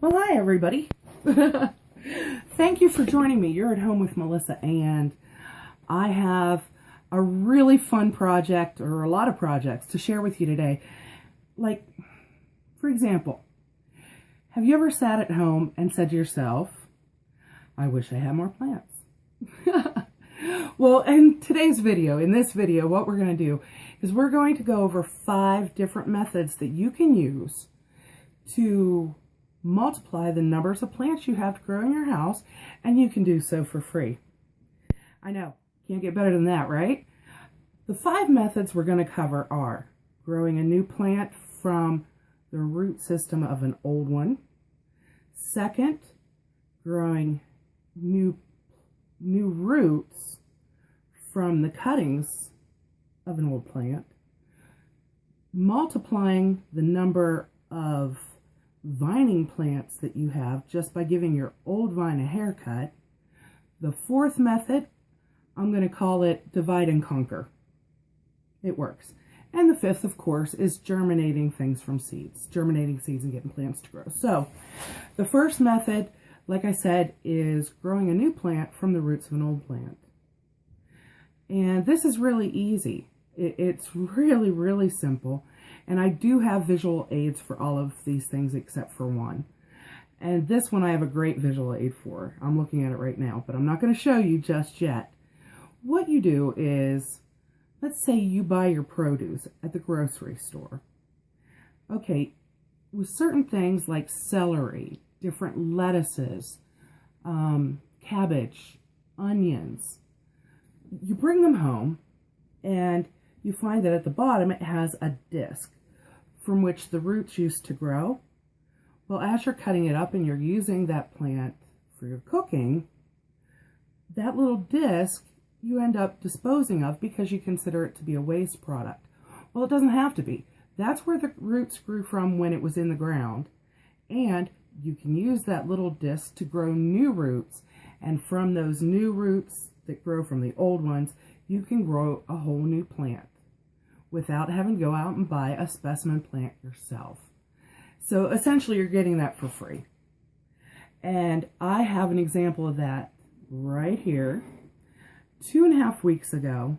Well, hi everybody. Thank you for joining me. You're at home with Melissa, and I have a really fun project, or a lot of projects, to share with you today. Like, for example, have you ever sat at home and said to yourself, I wish I had more plants? Well, in this video, what we're going to do is we're going to go over 5 different methods that you can use to multiply the numbers of plants you have to grow in your house, and you can do so for free. I know, can't get better than that, right? The 5 methods we're going to cover are growing a new plant from the root system of an old one. Second, growing new roots from the cuttings of an old plant. Multiplying the number of vining plants that you have just by giving your old vine a haircut. The 4th method, I'm going to call it divide and conquer. It works. And the 5th, of course, is germinating things from seeds. Germinating seeds and getting plants to grow. So, the first method, like I said, is growing a new plant from the roots of an old plant. And this is really easy. It's really, really simple. And I do have visual aids for all of these things except for one. And this one I have a great visual aid for. I'm looking at it right now, but I'm not going to show you just yet. What you do is, let's say you buy your produce at the grocery store. Okay, with certain things like celery, different lettuces, cabbage, onions, you bring them home and you find that at the bottom it has a disc from which the roots used to grow. Well, as you're cutting it up and you're using that plant for your cooking, that little disc you end up disposing of because you consider it to be a waste product. Well, it doesn't have to be. That's where the roots grew from when it was in the ground, and you can use that little disc to grow new roots, and from those new roots that grow from the old ones, you can grow a whole new plant without having to go out and buy a specimen plant yourself. So essentially you're getting that for free. And I have an example of that right here. 2.5 weeks ago,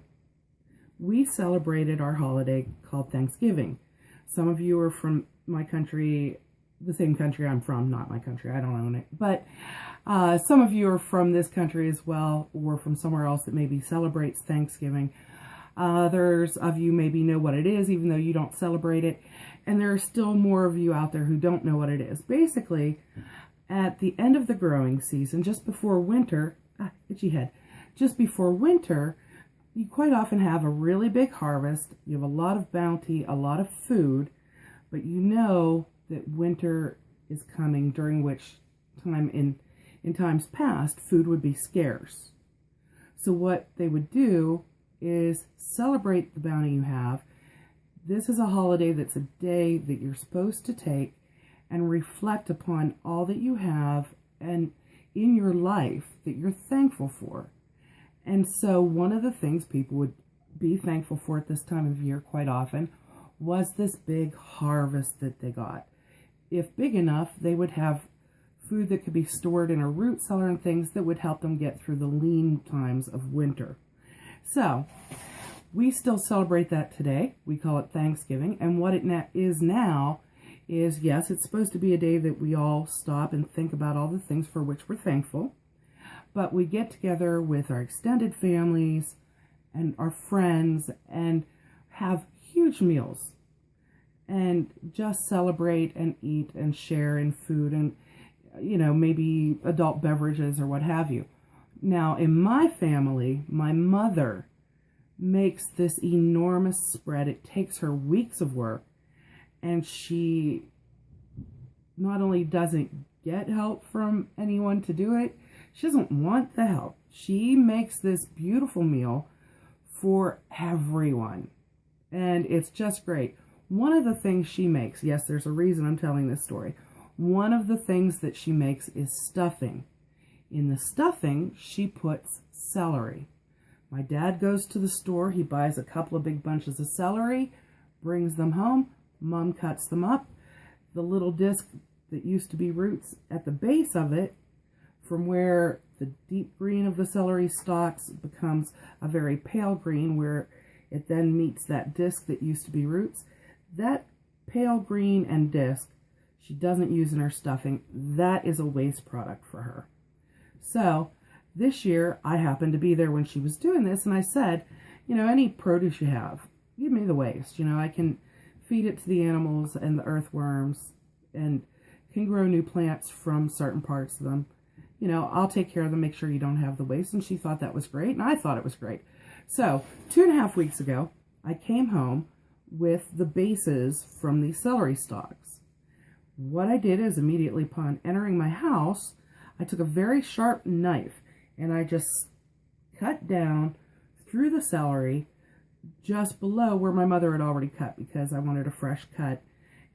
we celebrated our holiday called Thanksgiving. Some of you are from my country, the same country I'm from, not my country, I don't own it. But some of you are from this country as well, or from somewhere else that maybe celebrates Thanksgiving. Others of you maybe know what it is, even though you don't celebrate it. And there are still more of you out there who don't know what it is. Basically, at the end of the growing season, just before winter, itchy head, just before winter, you quite often have a really big harvest. You have a lot of bounty, a lot of food, but you know that winter is coming, during which time in times past, food would be scarce. So what they would do is celebrate the bounty you have. This is a holiday that's a day that you're supposed to take and reflect upon all that you have and in your life that you're thankful for. And so one of the things people would be thankful for at this time of year quite often was this big harvest that they got. If big enough, they would have food that could be stored in a root cellar and things that would help them get through the lean times of winter. So, we still celebrate that today. We call it Thanksgiving. And what it is now is, yes, it's supposed to be a day that we all stop and think about all the things for which we're thankful. But we get together with our extended families and our friends and have huge meals and just celebrate and eat and share in food and, you know, maybe adult beverages or what have you. Now, in my family, my mother makes this enormous spread. It takes her weeks of work, and she not only doesn't get help from anyone to do it, she doesn't want the help. She makes this beautiful meal for everyone, and it's just great. One of the things she makes, yes, there's a reason I'm telling this story. One of the things that she makes is stuffing. In the stuffing, she puts celery. My dad goes to the store, he buys a couple of big bunches of celery, brings them home, Mom cuts them up. The little disc that used to be roots at the base of it, from where the deep green of the celery stalks becomes a very pale green, where it then meets that disc that used to be roots. That pale green and disc she doesn't use in her stuffing. That is a waste product for her. So this year I happened to be there when she was doing this, and I said, you know, any produce you have, give me the waste. You know, I can feed it to the animals and the earthworms and can grow new plants from certain parts of them. You know, I'll take care of them, make sure you don't have the waste. And she thought that was great, and I thought it was great. So 2.5 weeks ago, I came home with the bases from these celery stalks. What I did is immediately upon entering my house, I took a very sharp knife and I just cut down through the celery just below where my mother had already cut, because I wanted a fresh cut.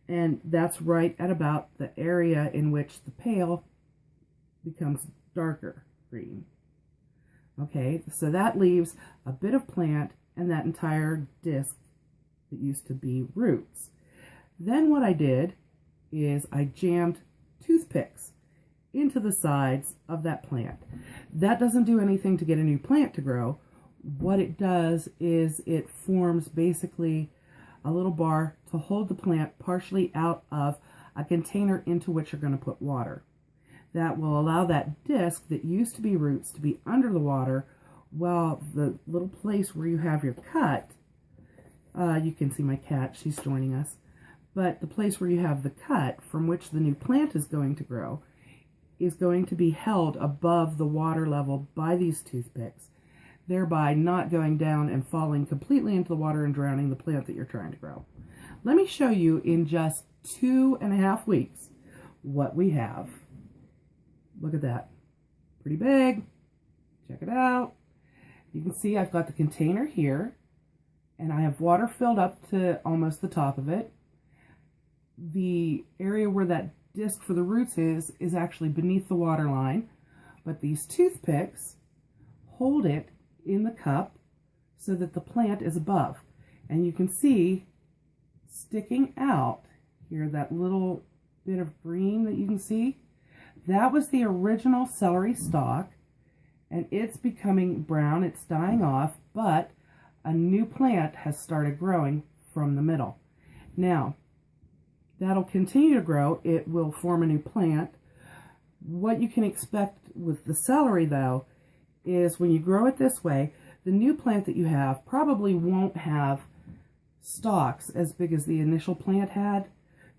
And that's right at about the area in which the pale becomes darker green. Okay, so that leaves a bit of plant and that entire disc that used to be roots. Then what I did is I jammed toothpicks into the sides of that plant. That doesn't do anything to get a new plant to grow. What it does is it forms basically a little bar to hold the plant partially out of a container into which you're going to put water. That will allow that disc that used to be roots to be under the water, while the little place where you have your cut, you can see my cat, she's joining us, but the place where you have the cut from which the new plant is going to grow is going to be held above the water level by these toothpicks, thereby not going down and falling completely into the water and drowning the plant that you're trying to grow. Let me show you in just 2.5 weeks what we have. Look at that. Pretty big. Check it out. You can see I've got the container here, and I have water filled up to almost the top of it. The area where that disc for the roots is actually beneath the water line, but these toothpicks hold it in the cup so that the plant is above. And you can see sticking out here, that little bit of green that you can see, that was the original celery stalk, and it's becoming brown, it's dying off, but a new plant has started growing from the middle. Now, that'll continue to grow, it will form a new plant. What you can expect with the celery, though, is when you grow it this way, the new plant that you have probably won't have stalks as big as the initial plant had.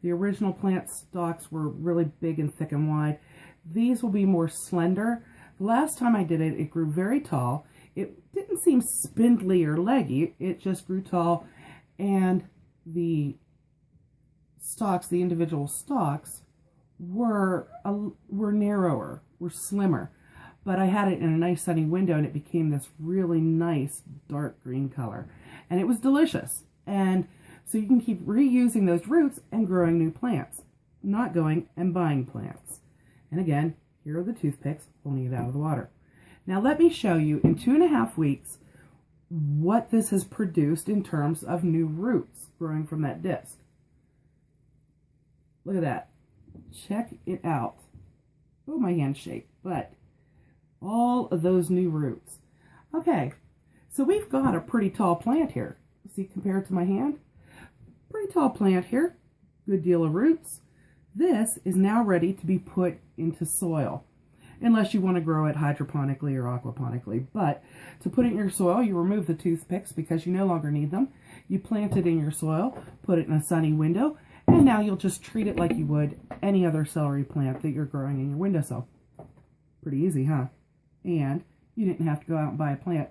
The original plant stalks were really big and thick and wide. These will be more slender. The last time I did it, it grew very tall. It didn't seem spindly or leggy. It just grew tall, and the stalks, the individual stalks, were narrower, were slimmer. But I had it in a nice sunny window, and it became this really nice dark green color. And it was delicious. And so you can keep reusing those roots and growing new plants, not going and buying plants. And again, here are the toothpicks holding it out of the water. Now let me show you in 2.5 weeks what this has produced in terms of new roots growing from that disc. Look at that. Check it out. Oh, my hand's shake, but all of those new roots. Okay, so we've got a pretty tall plant here. See, compared to my hand? Pretty tall plant here. Good deal of roots. This is now ready to be put into soil, unless you want to grow it hydroponically or aquaponically. But to put it in your soil, you remove the toothpicks because you no longer need them. You plant it in your soil, put it in a sunny window, and now you'll just treat it like you would any other celery plant that you're growing in your windowsill. Pretty easy, huh? And you didn't have to go out and buy a plant.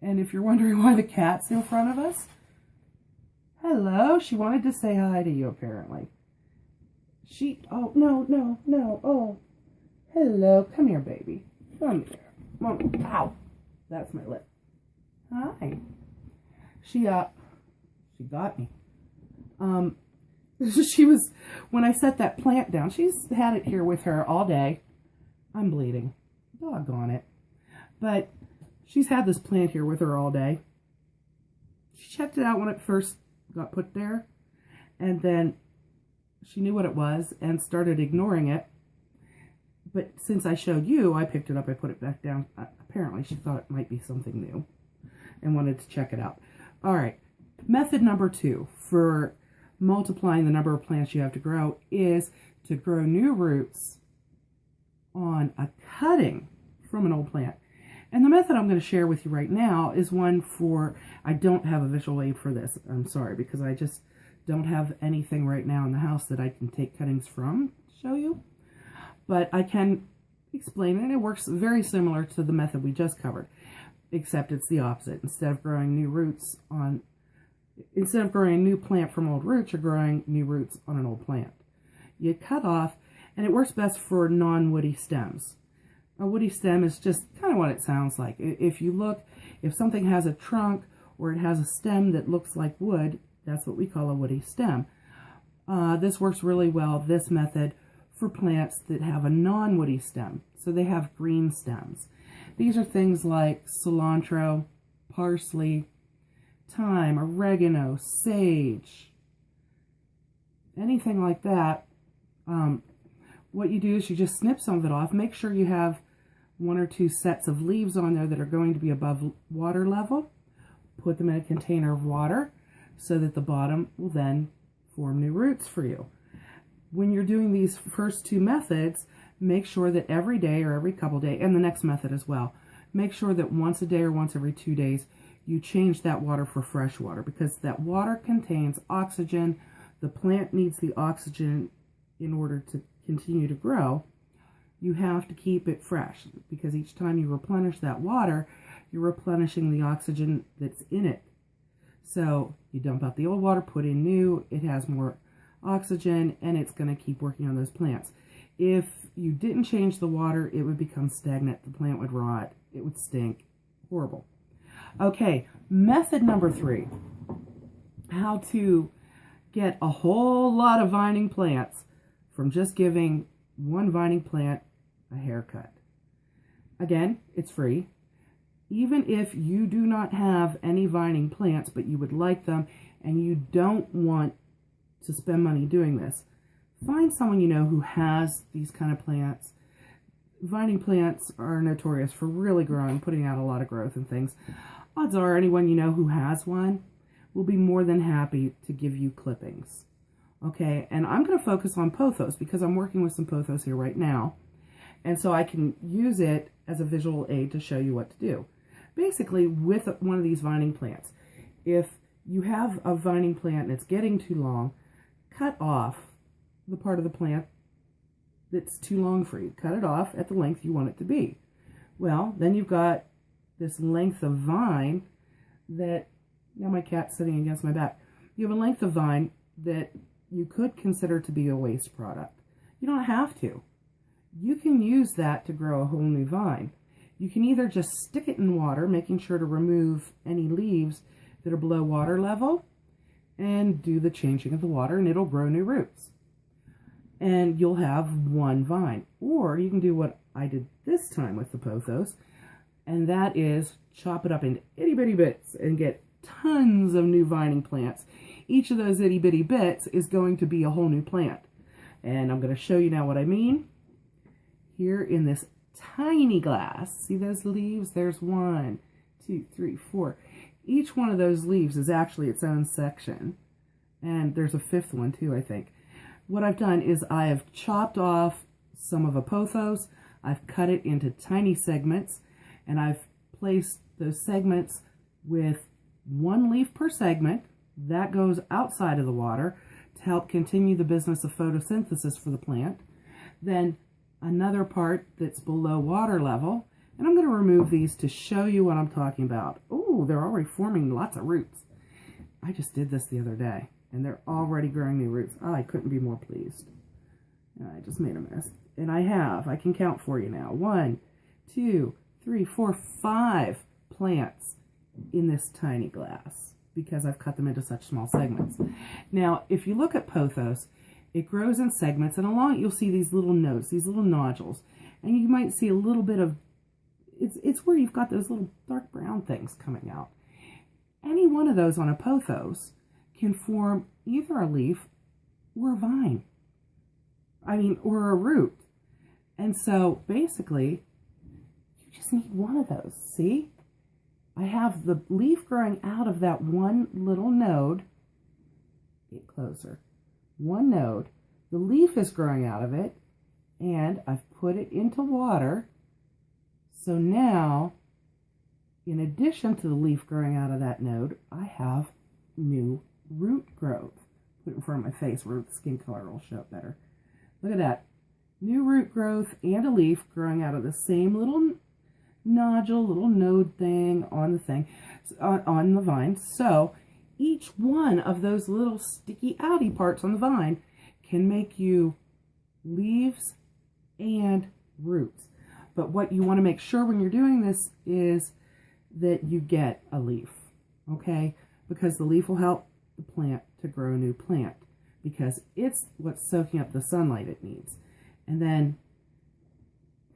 And if you're wondering why the cat's in front of us, hello, she wanted to say hi to you apparently. Oh, no, oh, hello, come here, baby. Come here. Ow, that's my lip. Hi. She got me. She was, when I set that plant down, she's had it here with her all day. I'm bleeding. Doggone it. But she's had this plant here with her all day. She checked it out when it first got put there, and then she knew what it was and started ignoring it. But since I showed you, I picked it up, I put it back down. Apparently she thought it might be something new and wanted to check it out. All right, method number 2 for multiplying the number of plants you have to grow is to grow new roots on a cutting from an old plant. And the method I'm going to share with you right now is one for, I don't have a visual aid for this, I'm sorry, because I just don't have anything right now in the house that I can take cuttings from to show you. But I can explain it, and it works very similar to the method we just covered, except it's the opposite. Instead of growing new plant from old roots, you're growing new roots on an old plant. You cut off, and it works best for non-woody stems. A woody stem is just kind of what it sounds like. If you look, if something has a trunk or it has a stem that looks like wood, that's what we call a woody stem. This works really well, this method, for plants that have a non-woody stem. So they have green stems. These are things like cilantro, parsley, thyme, oregano, sage, anything like that. What you do is you just snip some of it off. Make sure you have 1 or 2 sets of leaves on there that are going to be above water level. Put them in a container of water so that the bottom will then form new roots for you. When you're doing these first 2 methods, make sure that every day or every couple days, and the next method as well, make sure that once a day or once every 2 days, you change that water for fresh water, because that water contains oxygen. The plant needs the oxygen in order to continue to grow. You have to keep it fresh, because each time you replenish that water, you're replenishing the oxygen that's in it. So you dump out the old water, put in new, it has more oxygen, and it's going to keep working on those plants. If you didn't change the water, it would become stagnant. The plant would rot. It would stink. Horrible. Okay, method number 3. How to get a whole lot of vining plants from just giving one vining plant a haircut. Again, it's free. Even if you do not have any vining plants, but you would like them and you don't want to spend money doing this, find someone you know who has these kind of plants. Vining plants are notorious for really growing, putting out a lot of growth and things. Odds are anyone you know who has one will be more than happy to give you clippings. Okay, and I'm going to focus on pothos because I'm working with some pothos here right now. And so I can use it as a visual aid to show you what to do. Basically, with one of these vining plants, if you have a vining plant and it's getting too long, cut off the part of the plant that's too long for you. Cut it off at the length you want it to be. Well, then you've got this length of vine that, now my cat's sitting against my back. You have a length of vine that you could consider to be a waste product. You don't have to. You can use that to grow a whole new vine. You can either just stick it in water, making sure to remove any leaves that are below water level, and do the changing of the water, and it'll grow new roots. And you'll have one vine. Or you can do what I did this time with the pothos, and that is chop it up into itty-bitty bits and get tons of new vining plants. Each of those itty-bitty bits is going to be a whole new plant. And I'm going to show you now what I mean. Here in this tiny glass, see those leaves? There's 1, 2, 3, 4. Each one of those leaves is actually its own section. And there's a 5th one too, I think. What I've done is I have chopped off some of a pothos. I've cut it into tiny segments, and I've placed those segments with 1 leaf per segment. That goes outside of the water to help continue the business of photosynthesis for the plant. Then another part that's below water level, and I'm going to remove these to show you what I'm talking about. Oh, they're already forming lots of roots. I just did this the other day, and they're already growing new roots. Oh, I couldn't be more pleased. I just made a mess. And I can count for you now. 1, 2, 3, 4, 5 plants in this tiny glass because I've cut them into such small segments. Now, if you look at pothos, it grows in segments, and along it you'll see these little nodes, these little nodules, and you might see a little bit of, it's where you've got those little dark brown things coming out. Any one of those on a pothos can form either a leaf or a vine. or a root. And so basically, you just need one of those. See? I have the leaf growing out of that one little node. Get closer. One node. The leaf is growing out of it, and I've put it into water. So now, in addition to the leaf growing out of that node, I have new root growth. Put it in front of my face where the skin color will show up better. Look at that. New root growth and a leaf growing out of the same little nodule, little node thing on the vine. So each one of those little sticky outy parts on the vine can make you leaves and roots. But what you want to make sure when you're doing this is that you get a leaf, okay? Because the leaf will help the plant to grow a new plant, because it's what's soaking up the sunlight it needs. And then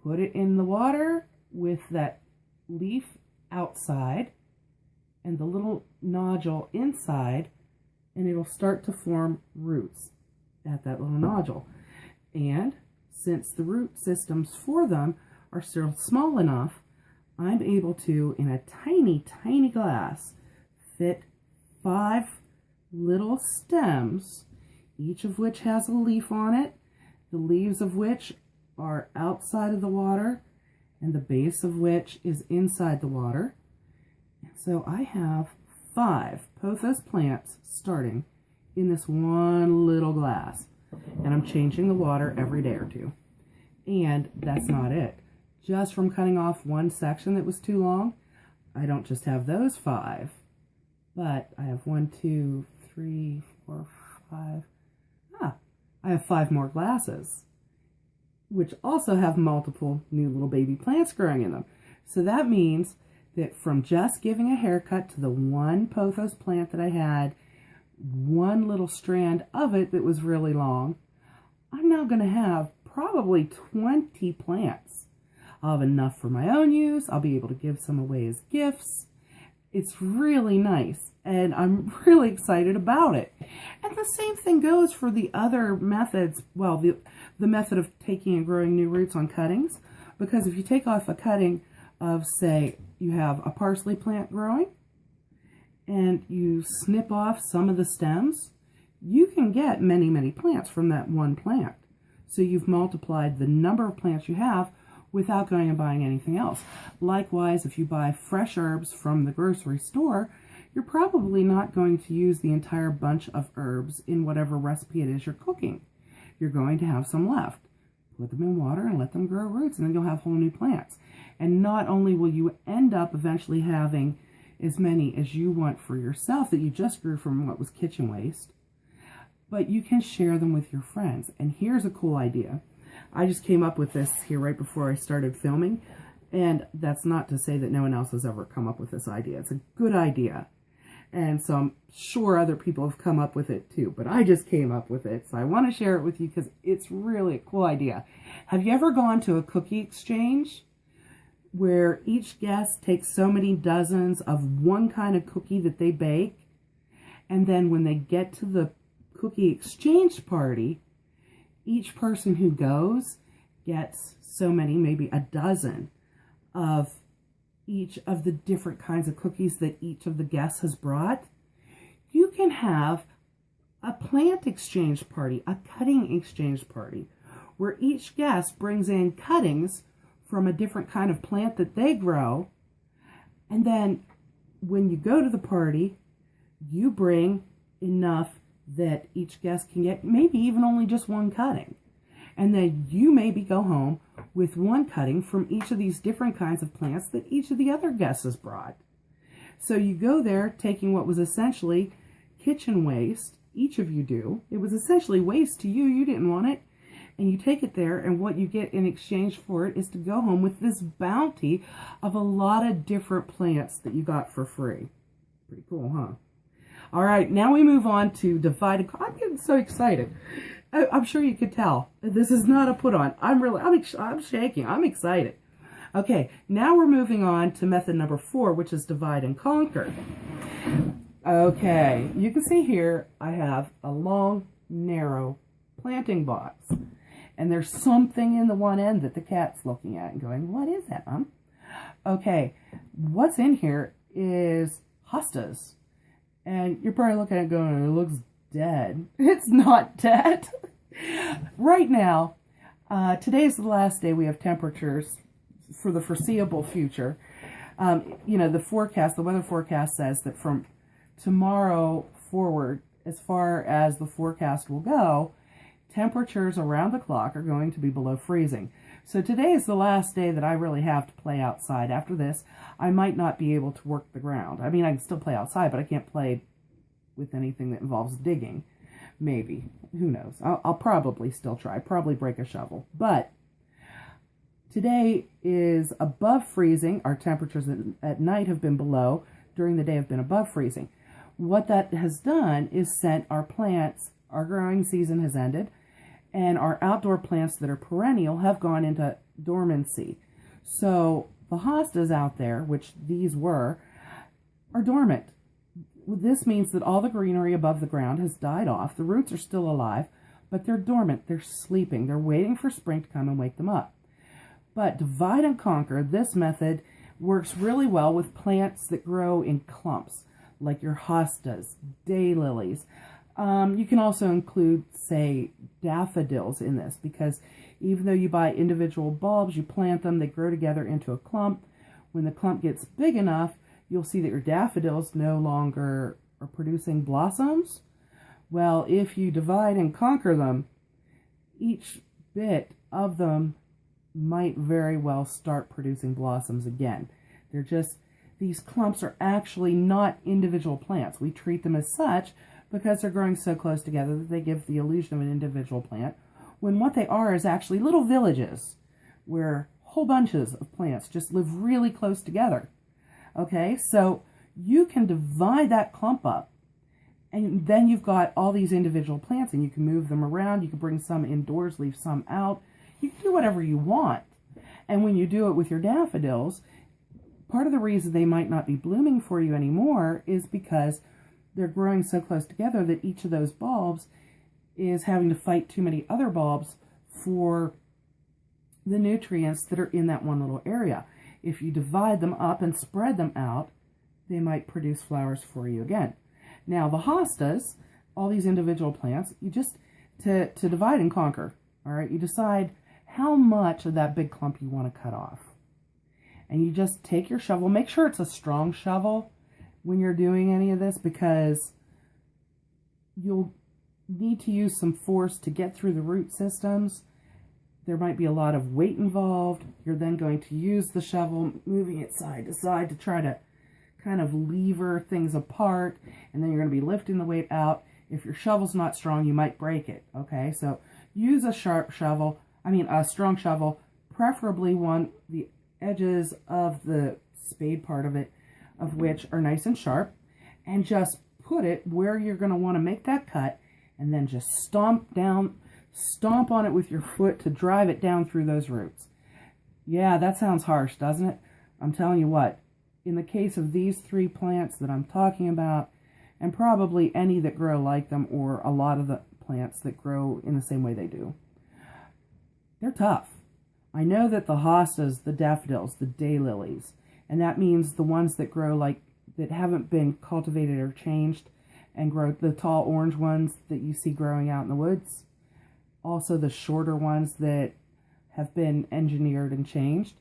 put it in the water with that leaf outside and the little nodule inside, and it'll start to form roots at that little nodule. And since the root systems for them are still small enough, I'm able to, in a tiny, tiny glass, fit 5 little stems, each of which has a leaf on it, the leaves of which are outside of the water, and the base of which is inside the water. And so I have 5 pothos plants starting in this one little glass. And I'm changing the water every day or two. And that's not it. Just from cutting off one section that was too long, I don't just have those 5, but I have 1, 2, 3, 4, 5. I have 5 more glasses, which also have multiple new little baby plants growing in them. So that means that from just giving a haircut to the one pothos plant that I had, one little strand of it that was really long, I'm now going to have probably 20 plants. I'll have enough for my own use. I'll be able to give some away as gifts. It's really nice, and I'm really excited about it. And the same thing goes for the other methods. Well, the method of taking and growing new roots on cuttings, because if you take off a cutting of, say, you have a parsley plant growing, and you snip off some of the stems, you can get many, many plants from that one plant. So you've multiplied the number of plants you have without going and buying anything else. Likewise, if you buy fresh herbs from the grocery store, you're probably not going to use the entire bunch of herbs in whatever recipe it is you're cooking. You're going to have some left. Put them in water and let them grow roots, and then you'll have whole new plants. And not only will you end up eventually having as many as you want for yourself that you just grew from what was kitchen waste, but you can share them with your friends. And here's a cool idea. I just came up with this here right before I started filming, and that's not to say that no one else has ever come up with this idea. It's a good idea, and so I'm sure other people have come up with it too, but I just came up with it, so I want to share it with you because it's really a cool idea. Have you ever gone to a cookie exchange where each guest takes so many dozens of one kind of cookie that they bake, and then when they get to the cookie exchange party, each person who goes gets so many, maybe a dozen of each of the different kinds of cookies that each of the guests has brought? You can have a plant exchange party, a cutting exchange party, where each guest brings in cuttings from a different kind of plant that they grow. And then when you go to the party, you bring enough that each guest can get, maybe even only just one cutting. And then you maybe go home with one cutting from each of these different kinds of plants that each of the other guests has brought. So you go there taking what was essentially kitchen waste, each of you do. It was essentially waste to you, you didn't want it. And you take it there, and what you get in exchange for it is to go home with this bounty of a lot of different plants that you got for free. Pretty cool, huh? All right, now we move on to divide and conquer. I'm getting so excited. I'm sure you could tell. This is not a put on. I'm shaking. I'm excited. Okay, now we're moving on to method number 4, which is divide and conquer. Okay, you can see here I have a long, narrow planting box. And there's something in the one end that the cat's looking at and going, what is that, Mom? Okay, what's in here is hostas. And you're probably looking at it going, it looks dead. It's not dead. Right now, today's the last day we have temperatures for the foreseeable future. You know, the weather forecast says that from tomorrow forward, as far as the forecast will go, temperatures around the clock are going to be below freezing. So today is the last day that I really have to play outside. After this, I might not be able to work the ground. I mean, I can still play outside, but I can't play with anything that involves digging. Maybe. Who knows? I'll probably still try. Probably break a shovel. But today is above freezing. Our temperatures at night have been below. During the day have been above freezing. What that has done is sent our plants, our growing season has ended, and our outdoor plants that are perennial have gone into dormancy. So the hostas out there, which these were, are dormant. This means that all the greenery above the ground has died off. The roots are still alive, but they're dormant. They're sleeping. They're waiting for spring to come and wake them up. But divide and conquer, this method works really well with plants that grow in clumps, like your hostas, daylilies. You can also include, say, daffodils in this, because even though you buy individual bulbs, you plant them, they grow together into a clump. When the clump gets big enough, you'll see that your daffodils no longer are producing blossoms. Well, if you divide and conquer them, each bit of them might very well start producing blossoms again. They're just, these clumps are actually not individual plants. We treat them as such because they're growing so close together that they give the illusion of an individual plant, when what they are is actually little villages where whole bunches of plants just live really close together. Okay, so you can divide that clump up, and then you've got all these individual plants, and you can move them around. You can bring some indoors, leave some out. You can do whatever you want. And when you do it with your daffodils, part of the reason they might not be blooming for you anymore is because they're growing so close together that each of those bulbs is having to fight too many other bulbs for the nutrients that are in that one little area. If you divide them up and spread them out, they might produce flowers for you again. Now, the hostas, all these individual plants, you just, to divide and conquer, all right, you decide how much of that big clump you want to cut off. And you just take your shovel, make sure it's a strong shovel when you're doing any of this, because you'll need to use some force to get through the root systems. There might be a lot of weight involved. You're then going to use the shovel, moving it side to side to try to kind of lever things apart, and then you're going to be lifting the weight out. If your shovel's not strong, you might break it, okay? So use a strong shovel, preferably one, the edges of the spade part of it, of which are nice and sharp, and just put it where you're going to want to make that cut, and then just stomp on it with your foot to drive it down through those roots. Yeah, that sounds harsh, doesn't it? I'm telling you what, in the case of these three plants that I'm talking about, and probably any that grow like them, or a lot of the plants that grow in the same way they do, they're tough. I know that the hostas, the daffodils, the daylilies, and that means the ones that grow like, that haven't been cultivated or changed, and grow the tall orange ones that you see growing out in the woods. Also the shorter ones that have been engineered and changed.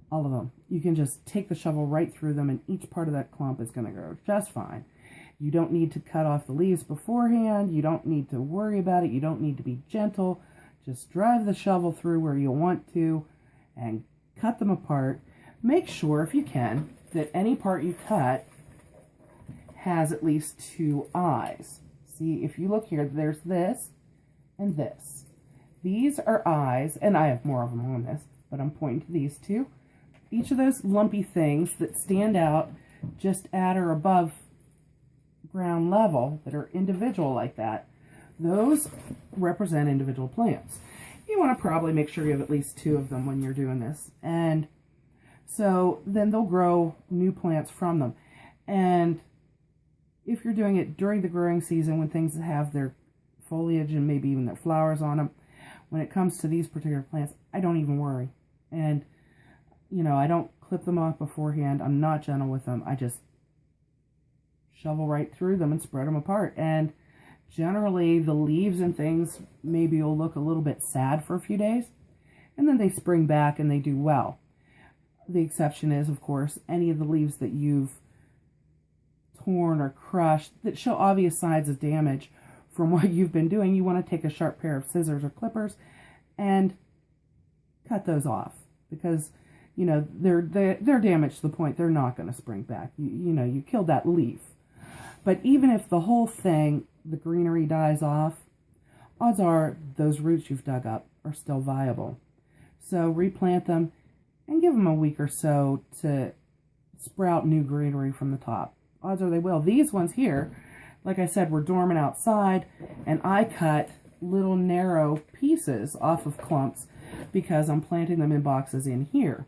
All of them. You can just take the shovel right through them, and each part of that clump is going to grow just fine. You don't need to cut off the leaves beforehand. You don't need to worry about it. You don't need to be gentle. Just drive the shovel through where you want to and cut them apart. Make sure, if you can, that any part you cut has at least two eyes. See, if you look here, there's this and this. These are eyes, and I have more of them on this, but I'm pointing to these two. Each of those lumpy things that stand out just at or above ground level, that are individual like that, those represent individual plants. You want to probably make sure you have at least two of them when you're doing this. And so then they'll grow new plants from them. And if you're doing it during the growing season when things have their foliage and maybe even their flowers on them, when it comes to these particular plants, I don't even worry. And, you know, I don't clip them off beforehand. I'm not gentle with them. I just shovel right through them and spread them apart. And generally, the leaves and things maybe will look a little bit sad for a few days, and then they spring back and they do well. The exception is, of course, any of the leaves that you've torn or crushed that show obvious signs of damage from what you've been doing. You want to take a sharp pair of scissors or clippers and cut those off, because, you know, they're damaged to the point they're not going to spring back. You know, you killed that leaf. But even if the whole thing, the greenery dies off, odds are those roots you've dug up are still viable. So replant them and give them a week or so to sprout new greenery from the top. Odds are they will. These ones here, like I said, were dormant outside, and I cut little narrow pieces off of clumps because I'm planting them in boxes in here.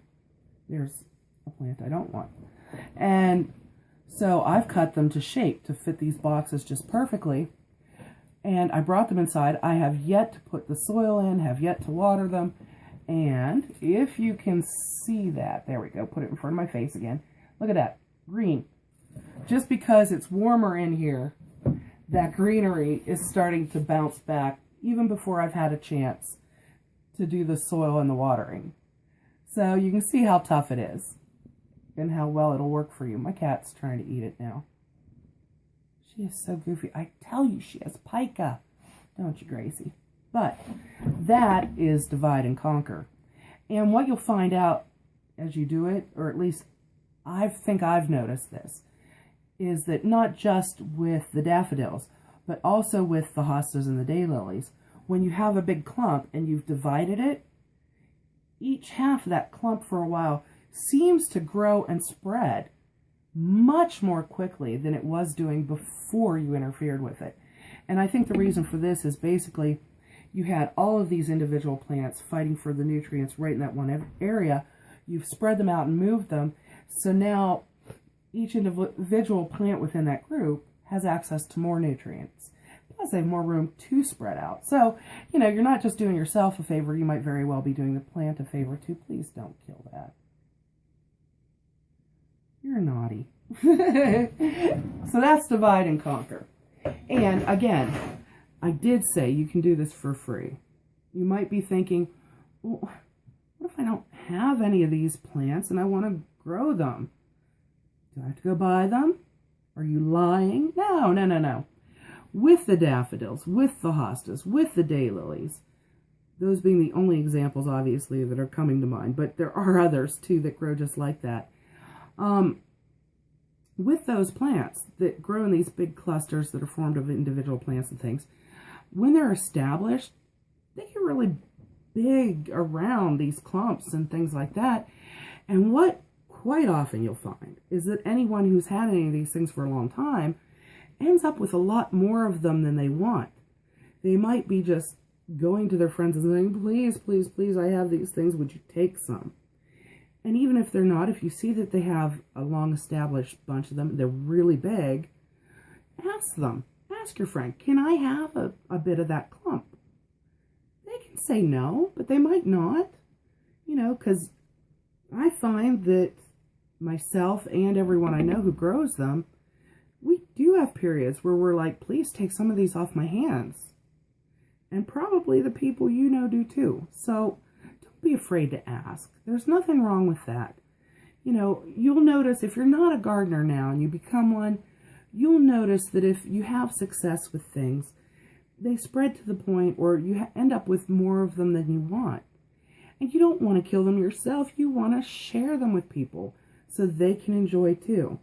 There's a plant I don't want. And so I've cut them to shape to fit these boxes just perfectly. And I brought them inside. I have yet to put the soil in, have yet to water them. And if you can see that, there we go, put it in front of my face again. Look at that, green. Just because it's warmer in here, that greenery is starting to bounce back even before I've had a chance to do the soil and the watering. So you can see how tough it is and how well it'll work for you. My cat's trying to eat it now. She is so goofy. I tell you, she has pica. Don't you, Gracie? But that is divide and conquer. And what you'll find out as you do it, or at least I think I've noticed this, is that not just with the daffodils, but also with the hostas and the daylilies, when you have a big clump and you've divided it, each half of that clump for a while seems to grow and spread much more quickly than it was doing before you interfered with it. And I think the reason for this is basically you had all of these individual plants fighting for the nutrients right in that one area. You've spread them out and moved them. So now each individual plant within that group has access to more nutrients. Plus they have more room to spread out. So, you know, you're not just doing yourself a favor, you might very well be doing the plant a favor too. Please don't kill that. You're naughty. So that's divide and conquer. And again, I did say you can do this for free. You might be thinking, well, what if I don't have any of these plants and I want to grow them? Do I have to go buy them? Are you lying? No, no, no, no. With the daffodils, with the hostas, with the daylilies, those being the only examples, obviously, that are coming to mind, but there are others, too, that grow just like that. With those plants that grow in these big clusters that are formed of individual plants and things, when they're established, they get really big around these clumps and things like that. And what quite often you'll find is that anyone who's had any of these things for a long time ends up with a lot more of them than they want. They might be just going to their friends and saying, please, please, please, I have these things, would you take some? And even if they're not, if you see that they have a long established bunch of them, they're really big, ask them. Ask your friend, can I have a bit of that clump? They can say no, but they might not. You know, because I find that myself and everyone I know who grows them, we do have periods where we're like, please take some of these off my hands. And probably the people you know do too. So don't be afraid to ask. There's nothing wrong with that. You know, you'll notice if you're not a gardener now and you become one, you'll notice that if you have success with things, they spread to the point where you end up with more of them than you want. And you don't want to kill them yourself. You want to share them with people so they can enjoy too.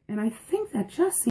And I think that just seems